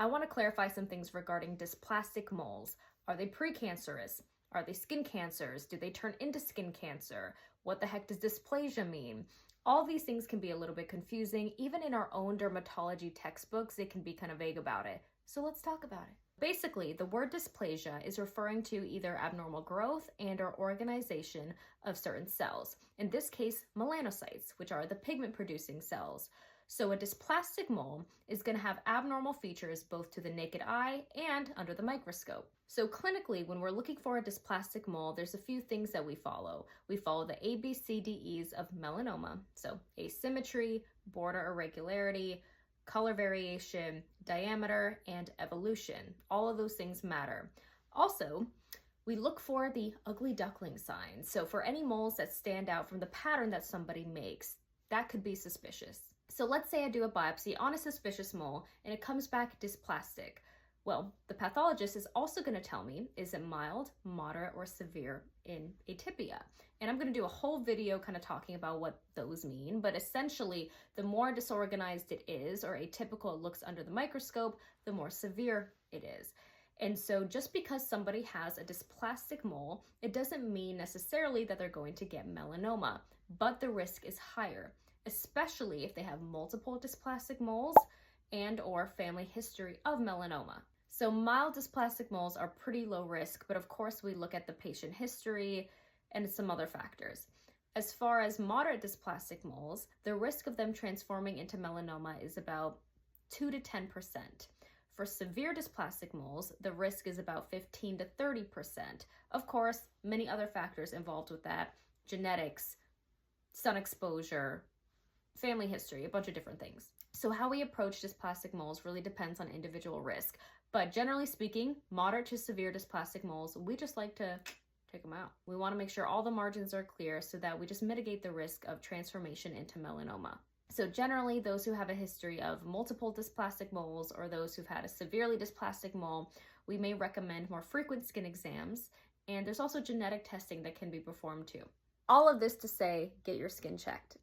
I want to clarify some things regarding dysplastic moles. Are they precancerous? Are they skin cancers? Do they turn into skin cancer? What the heck does dysplasia mean? All these things can be a little bit confusing. Even in our own dermatology textbooks, it can be kind of vague about it. So let's talk about it. Basically, the word dysplasia is referring to either abnormal growth and or organization of certain cells. In this case, melanocytes, which are the pigment producing cells. So a dysplastic mole is going to have abnormal features both to the naked eye and under the microscope. So clinically, when we're looking for a dysplastic mole, there's a few things that we follow. We follow the ABCDEs of melanoma. So asymmetry, border irregularity, color variation, diameter, and evolution. All of those things matter. Also, we look for the ugly duckling sign. So for any moles that stand out from the pattern that somebody makes, that could be suspicious. So let's say I do a biopsy on a suspicious mole and it comes back dysplastic. Well, the pathologist is also going to tell me, is it mild, moderate, or severe in atypia? And I'm going to do a whole video kind of talking about what those mean, but essentially, the more disorganized it is or atypical it looks under the microscope, the more severe it is. And so just because somebody has a dysplastic mole, it doesn't mean necessarily that they're going to get melanoma, but the risk is higher, especially if they have multiple dysplastic moles and or family history of melanoma. So mild dysplastic moles are pretty low risk, but of course we look at the patient history and some other factors. As far as moderate dysplastic moles, the risk of them transforming into melanoma is about 2 to 10%. For severe dysplastic moles, the risk is about 15 to 30%. Of course, many other factors involved with that: genetics, sun exposure, family history, a bunch of different things. So how we approach dysplastic moles really depends on individual risk. But generally speaking, moderate to severe dysplastic moles, we just like to take them out. We want to make sure all the margins are clear so that we just mitigate the risk of transformation into melanoma. So generally, those who have a history of multiple dysplastic moles or those who've had a severely dysplastic mole, we may recommend more frequent skin exams. And there's also genetic testing that can be performed too. All of this to say, get your skin checked.